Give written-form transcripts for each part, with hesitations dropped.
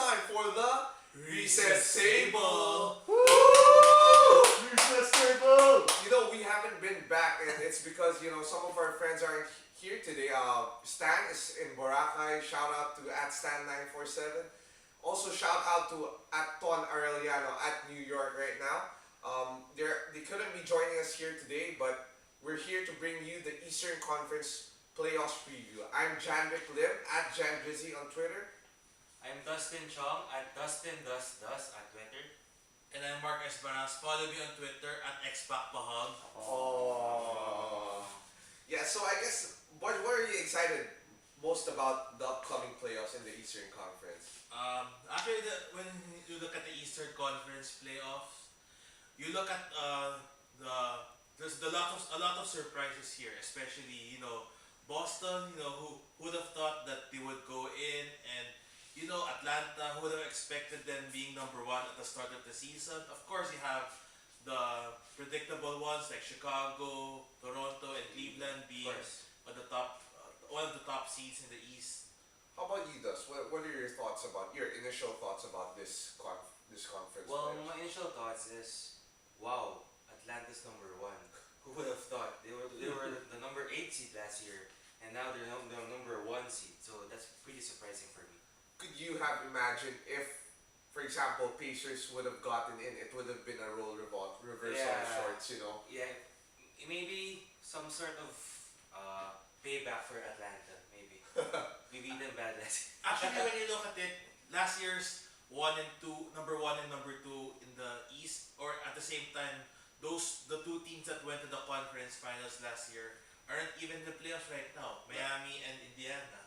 time for the Recess Table. Woo! Recess Table! You know, we haven't been back, and it's because, some of our friends aren't here today. Stan is in Boracay. Shout out to @Stan947. Also, shout out to @Ton Arellano at New York right now. They couldn't be joining us here today, but we're here to bring you the Eastern Conference Playoffs preview. I'm Janvic Lim at JanBrizzy on Twitter. I'm Dustin Chong at DustinDusDus at Twitter. And I'm Mark Espanas. Follow me on Twitter at XPacPahog. Oh. Yeah, so I guess, what are you excited most about the upcoming playoffs in the Eastern Conference? Actually, when you look at the Eastern Conference playoffs, you look at there's a lot of surprises here, especially Boston. Who would have thought that they would go in, and Atlanta, who would have expected them being number one at the start of the season. Of course, you have the predictable ones like Chicago, Toronto, and Cleveland being on the top, one of the top seeds in the East. How about you, Dus? What are your initial thoughts about this conference? Well, playoffs? my initial thoughts is, wow, Atlanta's number one. Who would have thought? They were the number 8 seed last year, and now they're the number 1 seed. So that's pretty surprising for me. Could you have imagined if, for example, Pacers would have gotten in, it would have been a reversal of sorts, Yeah, maybe some sort of payback for Atlanta. Maybe we beat them bad last year. Actually, when you look at it, last year's number one and number 2 in the East, or at the same time, the two teams that went to the conference finals last year aren't even in the playoffs right now. Miami and Indiana.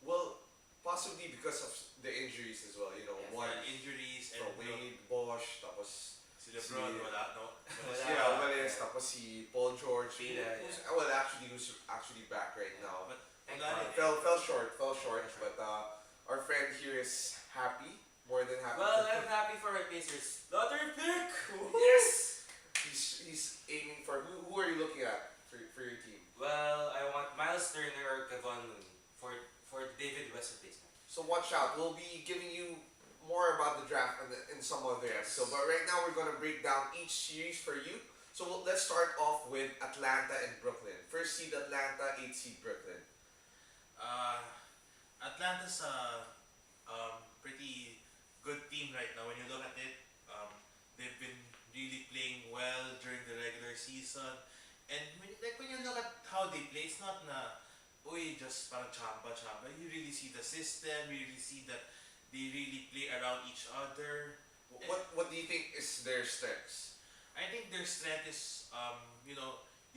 Well, possibly because of the injuries as well, one Injuries from and Wade, Bosch, tapos si LeBron, wala, no? tapos si Paul George, who's actually back right now. But Fell short, but our friend here is happy, more than happy. Well, I'm happy for my Pacers. Lottery pick! Yes! He's aiming for, who are you looking at for your team? Well, I want Miles Turner or Kevon Looney for David West replacement. So watch out, we'll be giving you more about the draft in some other episode. But right now we're going to break down each series for you. So let's start off with Atlanta and Brooklyn. First seed Atlanta, 8th seed Brooklyn. Atlanta's a pretty good team right now. When you look at it, they've been really playing well during the regular season. And when you look at how they play, it's not just parang chamba. You really see the system. You really see that they really play around each other. What do you think is their strengths? I think their strength is, you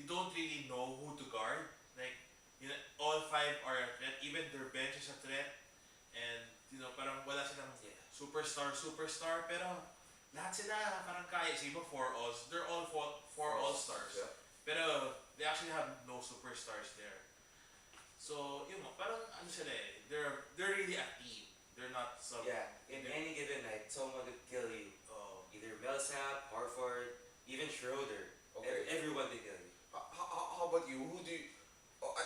don't really know who to guard. Like, all 5 are a threat. Even their bench is a threat. And, parang wala silang superstar. Pero, lahat sila parang kaya. Sa iba, they're all 4 all-stars. Yeah. Pero, they actually have no superstars there. So, parang sila they're really a team. They're not some... Yeah, in any given night, someone could kill you. Either Millsap, Horford, even Schroeder. Okay. Everyone could kill you. How about you? Who do you...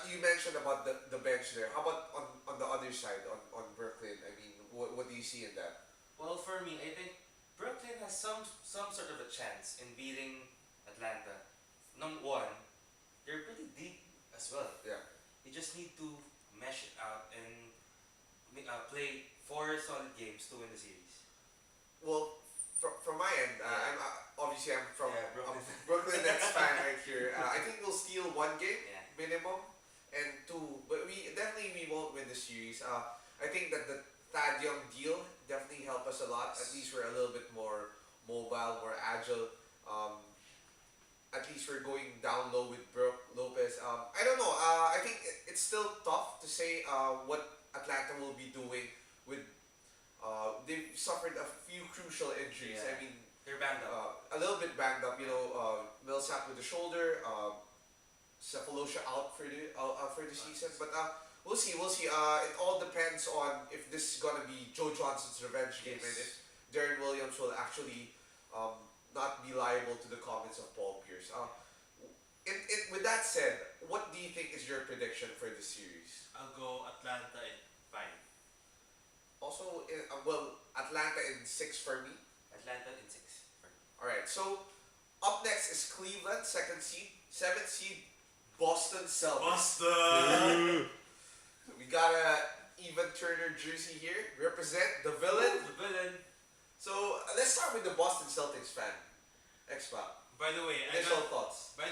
You mentioned about the bench there. How about on the other side, on Brooklyn? I mean, what do you see in that? Well, for me, I think Brooklyn has some sort of a chance in beating Atlanta. Number 1, they're pretty deep as well. Yeah. You just need to mesh it out and play 4 solid games to win the series. Well, from my end, I'm from Brooklyn. Brooklyn Nets fan right here. I think we'll steal 1 game minimum, and 2, but we won't win the series. I think that the Thad Young deal definitely helped us a lot. At least we're a little bit more mobile, more agile. At least we're going down low with Brook Lopez. I don't know. I think it's still tough to say what Atlanta will be doing with. They've suffered a few crucial injuries. Yeah. I mean, They're banged up. a little bit banged up. Millsap with the shoulder. Cephalosha out for the season. But we'll see. It all depends on if this is gonna be Joe Johnson's revenge game, and if Darren Williams will actually not be liable to the comments of Paul Pierce. With that said, what do you think is your prediction for the series? I'll go Atlanta in 5. also, Atlanta in 6 for me. Atlanta in 6 for me. All right, so up next is Cleveland, 2nd seed, 7th seed, Boston Celtics. Boston! We got a Evan Turner jersey here. Represent the villain. The villain. So let's start with the Boston Celtics fan. X-Pac. By the way, Initial thoughts. I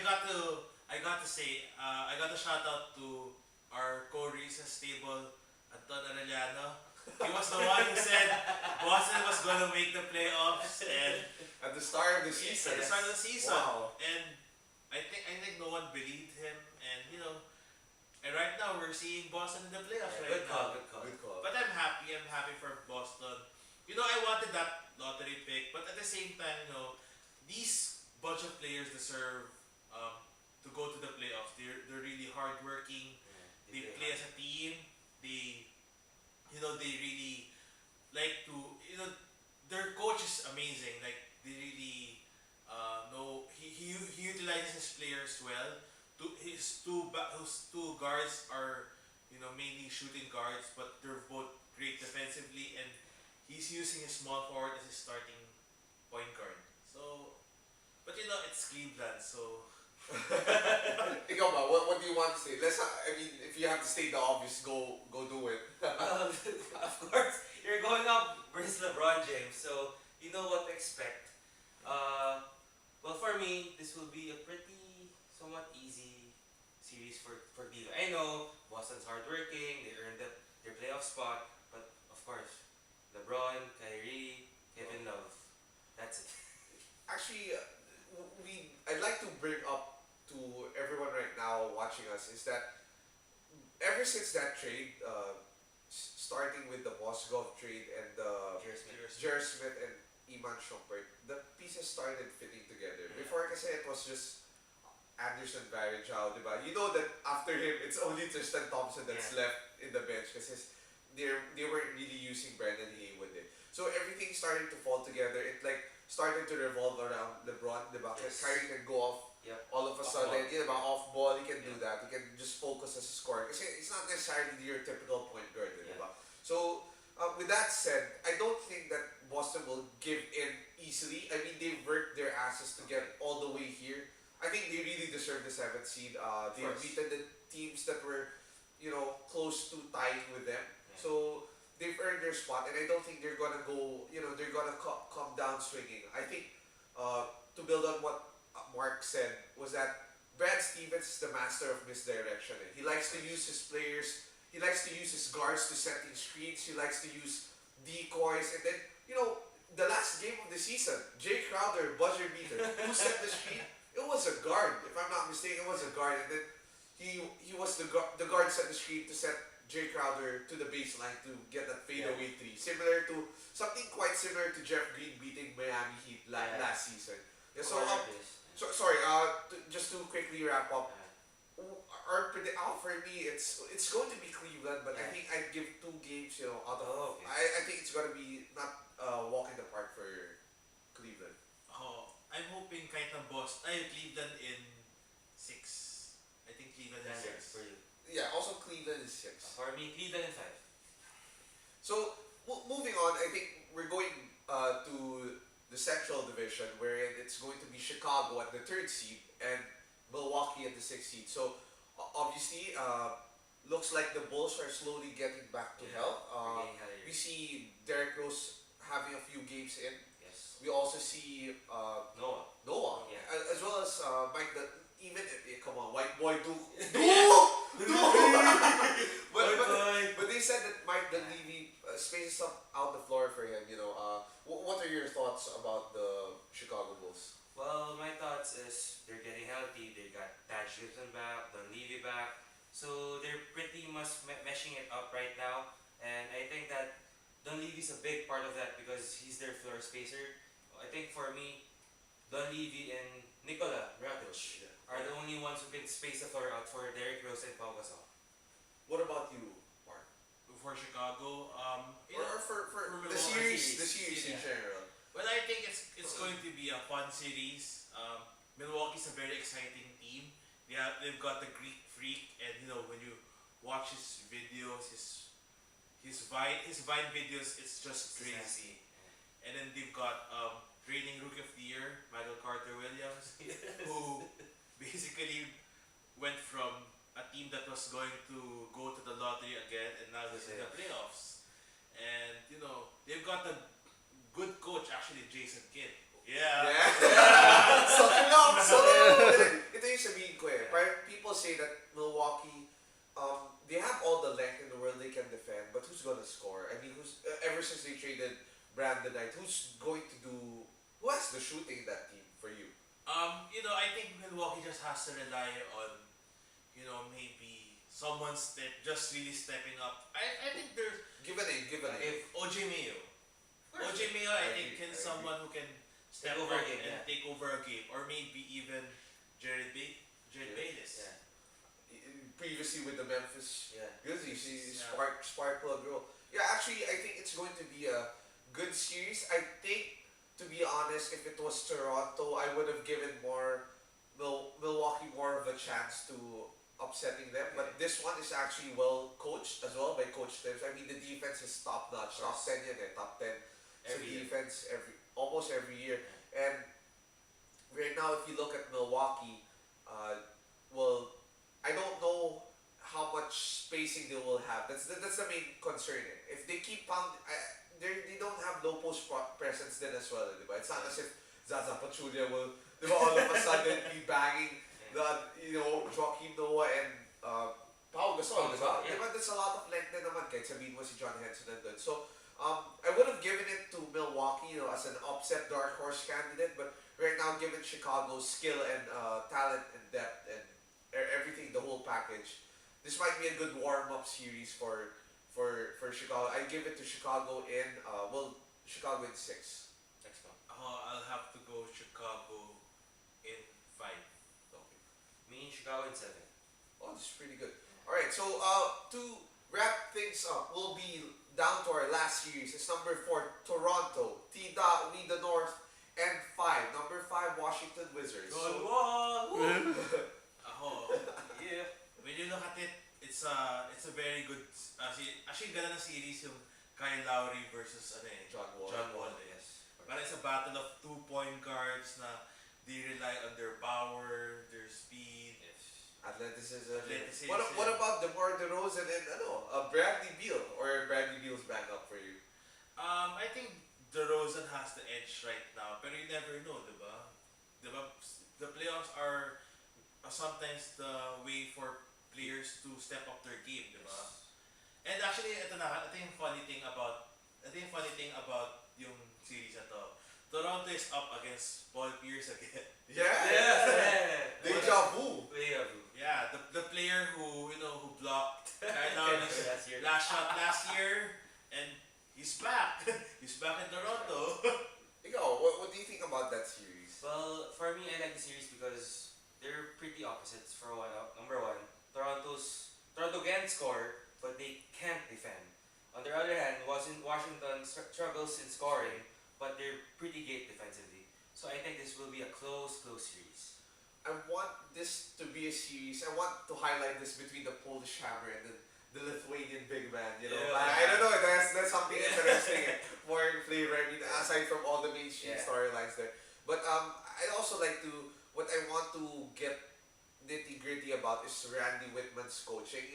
got to say, I got to shout out to our co-Reese's stable, Anton Arellano. He was the one who said Boston was gonna make the playoffs, and At the start of the season. at the start of the season, Wow. and I think no one believed him, and and right now we're seeing Boston in the playoffs right Good now. call, good call. Good call. But I'm happy for Boston. I wanted that lottery pick, but at the same time, these bunch of players deserve to go to the playoffs. They're really hardworking. Yeah, They play as a team. They really like to, their coach is amazing. Like, they really know, he utilizes his players well. His two guards are, mainly shooting guards, but they're both great defensively, and he's using his small forward as his starting point guard. So, but it's Cleveland, so. Ikaw ba, what do you want to say? If you have to state the obvious, go do it. Of course, you're going up versus LeBron James, so you know what to expect. Well, for me, this will be a pretty somewhat easy series for Cleveland. I know Boston's hardworking, they earned their playoff spot, but of course, LeBron, Kyrie, Kevin Love, that's it. Actually, I'd like to bring up to everyone right now watching us is that ever since that trade, starting with the Mozgov trade and the J.R. Smith and Iman Shumpert, the pieces started fitting together. Yeah. Before kasi it was just Anderson, Varejao, diba? You know that after him, it's only Tristan Thompson that's left in the bench kasi they weren't really using Brandon Haywood. So everything started to fall together. It started to revolve around LeBron, diba? Yes. Kyrie can go off all of a Off sudden, ball. off ball, he can do that. He can just focus as a scorer. Kasi it's not necessarily your typical point guard, diba? So, with that said, I don't think that Boston will give in easily. I mean, they've worked their asses to get all the way here. I think they really deserve the 7th seed. They've course. beaten the teams that were, close to tying with them. Yeah. So, they've earned their spot, and I don't think they're gonna go, they're gonna come down swinging. I think, to build on what Mark said, was that Brad Stevens is the master of misdirection. He likes to use his players, he likes to use his guards to setting screens, he likes to use decoys, and then, the last game of the season, Jay Crowder, buzzer beater, who set the screen? It was a guard, if I'm not mistaken, it was a guard, and then he was the guard set the screen to set Jay Crowder to the baseline to get that fadeaway three. Something quite similar to Jeff Green beating Miami Heat last season. Yeah, sorry, just to quickly wrap up, for me, it's going to be Cleveland, but I think I'd give 2 games, out of. Okay. I think it's gonna be not walk in the park for Cleveland. I'm hoping kahit ng Cleveland in 6. I think Cleveland in 6. For you. Yeah, also Cleveland is 6. For me, Cleveland in 5. So moving on, I think we're going to the Central Division, wherein it's going to be Chicago at the 3rd seed and Milwaukee at the 6th seed. So obviously, looks like the Bulls are slowly getting back to health. We see Derrick Rose having a few games in. Yes. We also see Noah, Yeah. as well as Mike. Come on, white boy, do but they said that Mike Dunleavy spaces out the floor for him. What are your thoughts about the Chicago Bulls? Well, my thoughts is they're getting healthy. They got Taj Gibson back, Dunleavy back, so they're pretty much meshing it up right now. And I think that Dunleavy's a big part of that because he's their floor spacer. I think for me, Dunleavy and Nikola Mirotic are the only ones who can space the floor out for Derrick Rose and Pau Gasol. What about you, Mark? For Chicago, Or for the Milwaukee series in general? well, I think it's going to be a fun series. Milwaukee's a very exciting team. They've got the Greek freak, and when you watch his videos, his Vine videos, it's just It's crazy. And then they've got reigning Rookie of the Year, Michael Carter Williams, Yes. who basically went from a team that was going to go to the lottery again, and now he's in the playoffs. And they've got a good coach actually, Jason Kidd. Yeah. Yeah. Sucking up. So, ito yung sabihin ko eh. People say that Milwaukee, they have all the length in the world they can defend, but who's gonna score? I mean, ever since they traded Brandon Knight, who has the shooting in that team for you? I think Milwaukee just has to rely on, maybe someone just really stepping up. I think there's Give a name. if OJ Mayo. course. OJ Mayo, I I think, agree, can I someone who can step over up a game, and yeah. take over a game, or maybe even Jared Bayless. Yeah. Previously with the Memphis Yeah. Grizzlies, he's Yeah. spark plug role. Yeah, actually, I think it's going to be a good series. I think, to be honest, if it was Toronto, I would have given Milwaukee more of a chance to upsetting them. But this one is actually well coached as well by Coach Tibbs. I mean, the defense is top notch, top 10 yan eh, top 10. So Every year. defense almost every year. And right now, if you look at Milwaukee, well, I don't know how much spacing they will have. That's the main concern. Eh. If they keep they don't have low post presence then as well. Diba? It's not as if Zaza Pachulia will, diba, all of a sudden be banging Joaquin Noah and Pau Gasol. Diba? Yeah. Diba? That's a lot of length din naman kahit sabihin mo si John Henson nandun. So, I would have given it to Milwaukee, as an upset dark horse candidate, but right now, given Chicago's skill and talent and depth and everything, the whole package, this might be a good warm-up series for Chicago. I give it to Chicago in Chicago in 6. Next one. I'll have to go Chicago in 5. Okay. Me, Chicago in 7. Oh, this is pretty good. All right, so to wrap things up, we'll be down to our last series. It's number 4, Toronto. T-Dot, we the North, and 5. Number 5, Washington Wizards. John So, Wall! Yeah. When you look at it, it's a very good. Actually, ganda ng series yung Kyle Lowry versus John Wall. John Wall. Yes. But it's a battle of 2-point guards na they rely on their power, their speed. Yes. Athleticism. Athleticism. What about DeMar DeRozan and Bradley Beal, or Bradley Beal's back up for you? I think DeRozan has the edge right now, pero you never know, diba? The playoffs are sometimes the way for players to step up their game, diba? And actually, ito yung funny thing about yung series na to. Toronto is up against Paul Pierce again. Yeah. Deja vu. Yeah, the player who blocked Kyle Lowry's Last year. last shot last year, and he's back. He's back in Toronto. Ikaw, what do you think about that series? Well, for me, I like the series because they're pretty opposites. For one, number one, Toronto can score, but they can't defend. On the other hand, Washington struggles in scoring, but they're pretty great defensively. So I think this will be a close series. I want this to be a series. I want to highlight this between the Polish Hammer and the Lithuanian big man. Yeah. I don't know. That's something interesting for flavor. I mean, aside from all the mainstream storylines there, but I also like to. What I want to get nitty gritty about is Randy Whitman's coaching.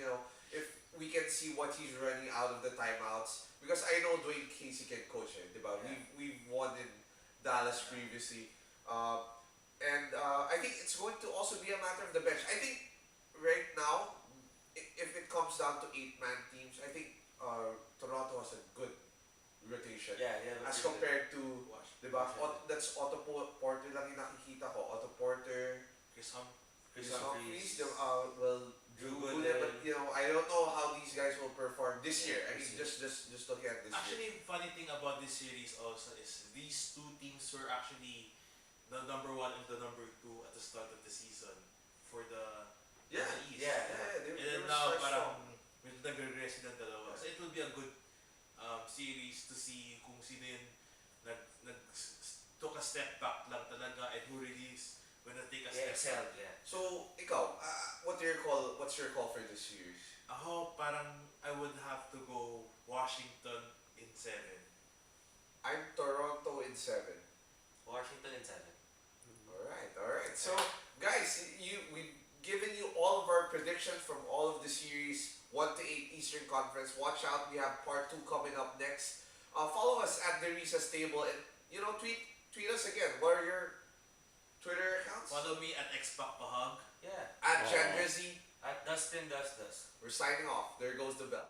If we can see what he's running out of the timeouts, because I know Dwayne Casey can coach it. Diba? Yeah. We've won in Dallas previously. And I think it's going to also be a matter of the bench. I think right now, if it comes down to 8-man teams, I think Toronto has a good rotation. Yeah. As compared to, diba, that's Otto Porter lang yung nakikita ko. Otto Porter, Chris Chris Humphries, Drew Gooden, Gooden. but I don't know how these guys will perform this year. I mean, just looking at this year. Actually, funny thing about this series also is these two teams were actually the number 1 and the number 2 at the start of the season for the Yeah, East. they And then were now so parang strong. nag-regress silang dalawa. So it will be a good series to see kung sino yung took a step back lang talaga and who really is gonna take a step back. Excelled, yeah. So, ikaw, What's your call? What's your call for this series? Ako, parang I would have to go Washington in 7. I'm Toronto in 7. Washington in 7. All right. So, guys, we've given you all of our predictions from all of the series, 1 to 8 Eastern Conference. Watch out, we have part 2 coming up next. Follow us at the Recess Table and tweet us again. What are your Twitter accounts? Follow me at xpacpahug. Yeah. At Jan Rizzi. At Dustin Dust Dust. We're signing off. There goes the bell.